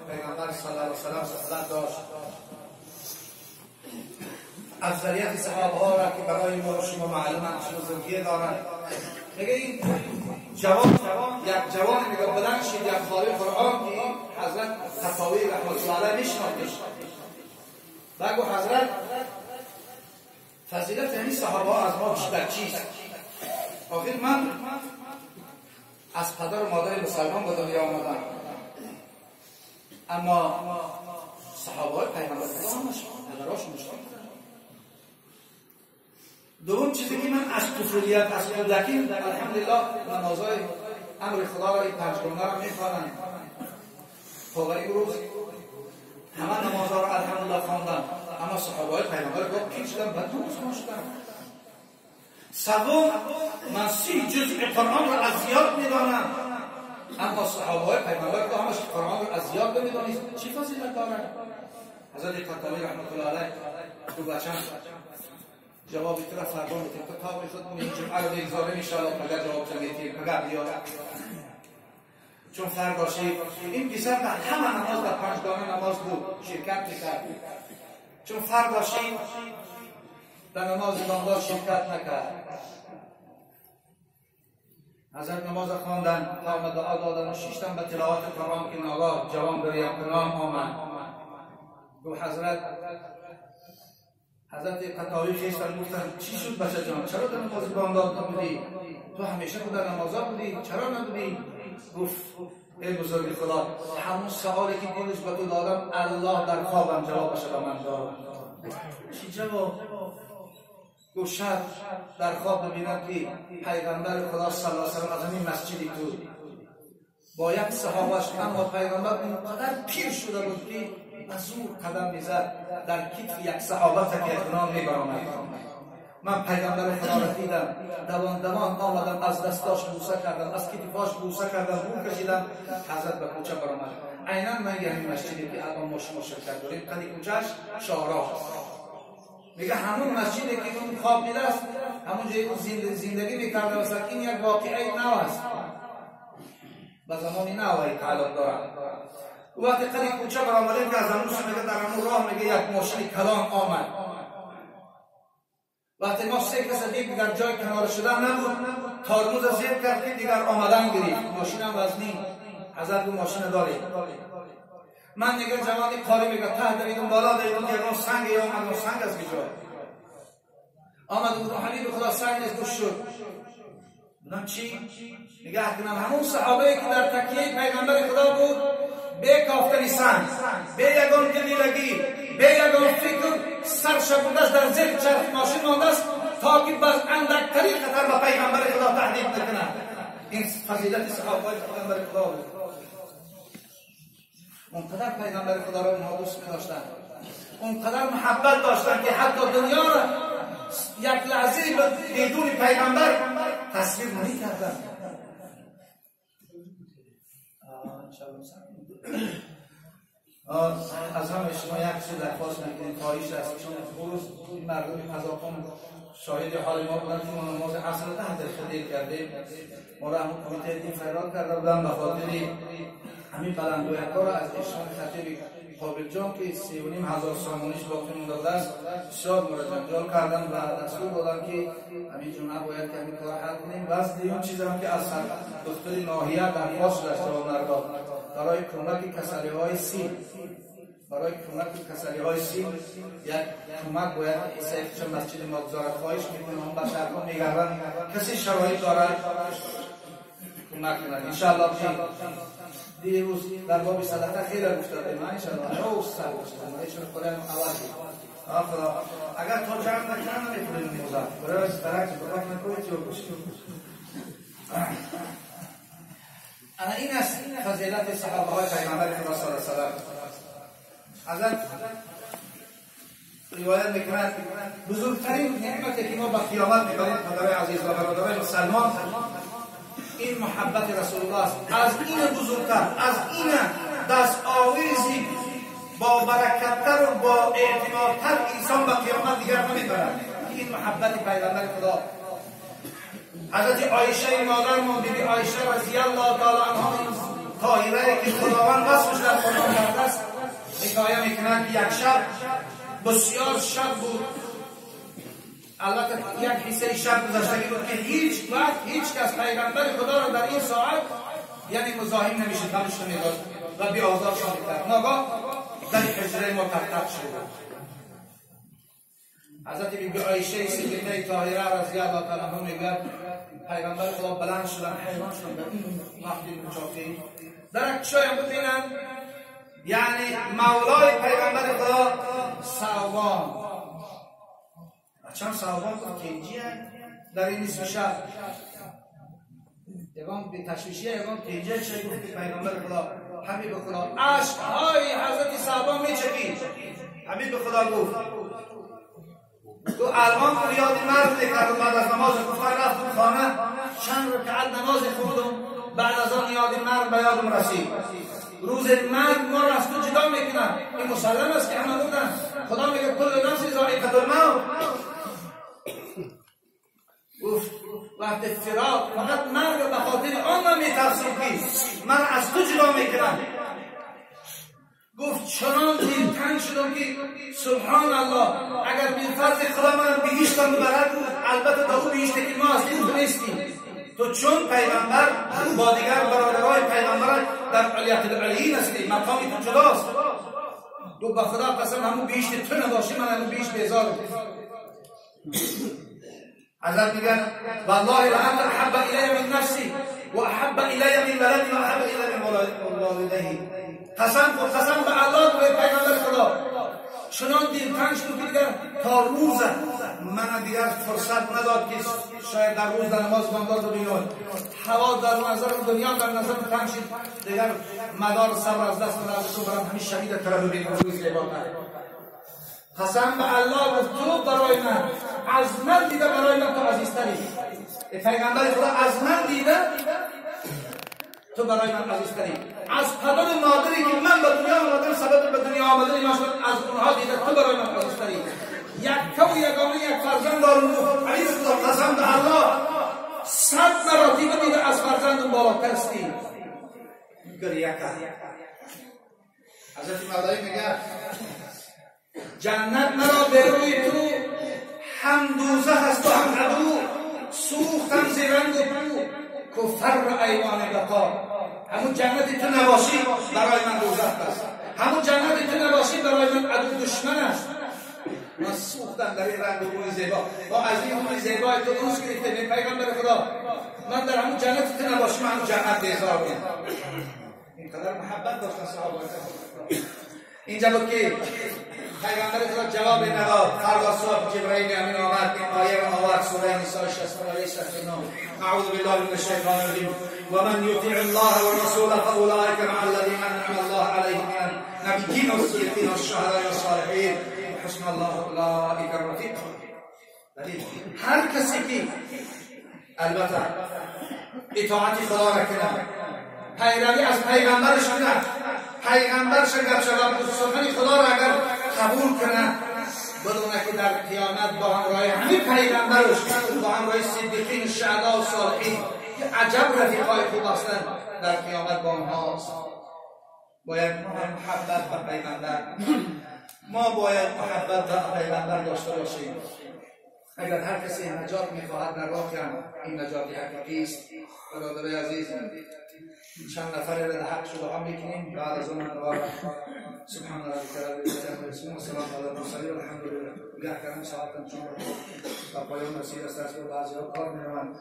پیغمبر صلی الله علیه و سلم صحبت داشت افضلیت صحابه ها را که برای ما شما معلوم است بزرگی دارند. میگه این جوان یک جوان میگه بلند شد یک خالی قرآن که حضرت خطاوی رحمت الله علیه میشناختش. بگو حضرت فضیلت یعنی صحابه ها از ما بیشتر چیست؟ آخر من از پدر و مادر مسلمان به دنیا آمدم، اما صحابه های پیغمبر پدراشون مشکل. دوم چیزی که من از طفولیت از کودکی الحمدلله نمازهای امر خدا را این پنجگانه را میخوانم. خدای روز همه نمازها را الحمدلله خواندم، اما صحابه های پیغمبر گفت کی شدم بد نماز شدم. سوم من 30 جزء قرآن را از یاد میدانم، اما صحابه های پیغمبر گفت همش قرآن را از یاد نمیدانید چی فضیلت دارد؟ حضرت خطاوی رحمت الله علیه تو بچم جوابی تو را فردا میتیم کتاب خود این جمعه رو بگذاریم انشاءالله مگر جواب جنگیتیم مگر بیاد. چون فرق داشت این پسر در همه نماز در پنجگانه نماز بود شرکت میکرد، چون فرق داشت در نماز بامداد شرکت نکرد. حضرت نماز خواندن قام دعا دادن و شیشتن به تلاوت قرآن که ناگاه جوان به یقینام آمد. گفت حضرت خطاوی خیستن گفتن چی شد بچه جان؟ چرا در نماز بامداد نبودی؟ تو همیشه خود در نمازا بودی، چرا نبودی؟ گفت ای بزرگ خدا همون سوالی که دیروز به تو دادم الله در خوابم جوابش را من دادم. چی جواب؟ گفت شب در خواب ببینم که پیغمبر خدا صلی الله علیه و سلم از همین مسجدی تو با یک صحابهش، اما پیغمبر اونقدر پیر شده بود که از او قدم میزد در کتف یک صحابه تکیه‌کنان میبرامد. من پیغمبر خدا را دیدم، دوان آمدم از دستاش بوسه کردم، از کتفاش بوسه کردم، بو کشیدم، حضرت به کوچه برآمد. عیناً من همین مسجدی که الان ما شما شرکت داریم قدی کوچهش شاهراه است. میگه همون مسجدی که اون خواب دیده است، همون جایی که زندگی میکرده است، این یک واقعه نو است، به زمانی نوی تعلق دارد. وقتی قدی کوچه برآمدیم که از همون میگه در همون راه میگه یک ماشین کلان آمد. وقتی ما 3 کس دیگه در جای کنار شدن نبود، ترمز زیر کرد دیگر آمدن گرفت. ماشین هم وزنی، حضرت اون ماشین داریم. من دیگه جوانی کاری میگه ته دویدم بالا دیدم که اون سنگ یا اون سنگ از کجا آمد بود. حبیب خدا سنگ نیست گوش شد. بودم چی؟ میگه حتما همون صحابه که در تکیه پیغمبر خدا بود به کافتنی سنگ، به یگان دلیلگی، به یگان فکر سرش بودست در زیر چرخ ماشین مانده است تا که باز اندکترین خطر به پیغمبر خدا تهدید نکنه. این فضیلت صحابه پیغمبر خدا بود. اونقدر پیغمبر خدا را اونها دوست می‌داشتند، اونقدر محبت داشتند که حتی دنیا را یک لحظه بدون پیغمبر تصویر نمی‌کردند. از همه شما یک چیز درخواست می‌کنیم، خواهش است، چون روز این مردم قزاقستان شاهد حال ما بودند که ما نماز عصر را تحت خدیر کردیم. ما را همون کمیته دین فرار کرده بودند به خاطر همین بلندگویک‌ها را از ایشان خطیب قابل جان که 3,500 سامانیش باقی مونده است بسیار مورد جنجال کردن و دستور دادن که همین جمعه باید که همین کار حل کنیم. وزن اون چیز هم که از دکتر ناحیه درخواست داشت جواب نداد برای کمک کسری‌های سیم، برای کمک کسری‌های سیم یک کمک باید ایسا چون مسجد ما گزارت خواهش میکنم هم بشرها میگردن کسی شرایط دارد کمک کنند انشاءالله. دیروز در باب صدقه خیلی گفته بودیم انشاءالله روز سر گفتم ایشون خودم عوضی خدا اگر تو جمع نکنم نمیتونیم موزه برای برعکس بابک نکنید جو باشید. انا این است فضیلت صحابه های پیغمبر خدا صلی الله علیه و سلم. حضرت روایت میکنند بزرگترین نعمتی که ما به قیامت میبریم پدرای عزیز و برادرای مسلمان این محبت رسول الله است. از این بزرگتر، از این دست آویزی با برکتتر و با اعتمادتر انسان به قیامت دیگر نمیبرد. این محبت پیغمبر خدا. حضرت عایشه مادرمون بیبی عایشه رضی الله تعالی عنها طاهره که خداوند وصفش در قرآن کرده میگن یک شب بسیار شب بود، البته یک حصه شب گذشتگی بود که هیچ وقت هیچ کس پیغمبر خدا را در این ساعت یعنی مزاحم نمیشه، دمش نمیداد و بی آزارشان میکرد. ناگاه در حجره ما تفتح شد. حضرت بیبی عایشه صدیقه طاهره رضی الله تعالی عنها میگه پیغمبر خدا بلند شدن، حیران شدن در این وقتی مچافی در چایم ببینن، یعنی مولای پیغمبر خدا ثوبان چند ثوبان کیجی در این نصف شب یکم به تشویشی یکم کیجی چه گفت پیغمبر خدا حبیب خدا عشقهای حضرت ثوبان میچکید. حبیب خدا گفت تو الان یاد مرد نکردم، بعد از نماز گفتن رفتم خانه چند رکعت نماز خوندم، بعد از آن یاد مرد به یادم رسید. روز مرگ ما را از تو جدا میکنن، این مسلم است که همه بودن. خدا میگه کل نفس ذائقة الموت. گفت وقت فراق فقط مرگ به خاطر آن را میترسم که من از تو جدا میکنم. گفت چنان دلتنگ شدم که سبحان الله اگر بالفرض خدا من بهشتم ببرد، البته تا او بهشت که ما اصلی تو نیستیم، تو چون پیغمبر با دیگر برادرای پیغمبر در علیت العلیین هستی، مقامی تو جداست. تو با خدا قسم همون بهشت تو نباشی من همون بهشت بیزارم. حضرت میگن والله لأنت احب الی من نفسی و احب الی من ولدی و احب الی من والدیه. قسم به الله و پیغمبر خدا چنان دلتنگ شد که دیگر تا روز من دیگر فرصت نداد که شاید در روز در نماز بامداد رو بینم، هوا در نظر دنیا در نظر تنگ شد، دیگر مدار صبر از دست من از تو برم همین شدید تر ببینم روی زیبا من. قسم به الله گفت تو برای من از من دیده برای من تو عزیزتری. پیغمبر خدا از من دیده تو برای من عزیزتری. از پدر و مادری که من به دنیا آمدم سبب به دنیا آمدن ما شد از اونها دیده تو برای من عزیزتری. یک و یگانه یک فرزند دارم عزیز خدا قسم به الله 100 مراتب دیده از فرزندم بالاتر استی. گریه کرد. حضرت مولایی میگه جنت مرا به روی تو هم دوزخ است و هم عدو، سوختم زی رنگ و بو کفر ایوان بقا. همون جنت تو نباشی برای من دوزخ است، همون جنت تو نباشی برای من عدو دشمن است. من سوختم در این رنگ و بوی زیبا و از این بوی زیبای تو روز گرفته به پیغمبر خدا من در همون جنت تو نباشی من همون جنت بیزار بیم. اینقدر محبت داشتن صحابه. اینجا بود که پیغمبر خدا جواب نداد. فردا صبح جبرائیل امین آمد، این آیه و آورد سوره نساء 69 اعوذ بالله من الشیطان الرجیم و من یطیع الله و رسوله فاولئک مع الذین انعم الله علیهم من النبیین والصدیقین والشهداء والصالحین وحسن الله اولئک الرفیق. هر کسی که البته اطاعت خدا را کنه، پیروی از پیغمبرش کنه، پیغمبرش اگر شد سخن خدا را اگر قبول کنه، بدونه که در قیامت با همراه همین پیغمبرش با همراه صدیقین شهدا و صالحین که عجب رفیقای خوب هستند در قیامت با آنهاست. باید محبت به پیغمبر، ما باید محبت به پیغمبر داشته باشیم. اگر هر کسی نجات میخواهد در راه این نجات حقیقی است. برادر عزیز چند نفر را حق شده هم میکنیم بعد از اون سبحان الله رب العالمین و سلام علی المرسلین والحمد لله. گه کردم ساعتم چون تا پایان رسید است و بعضی ها کار میروند.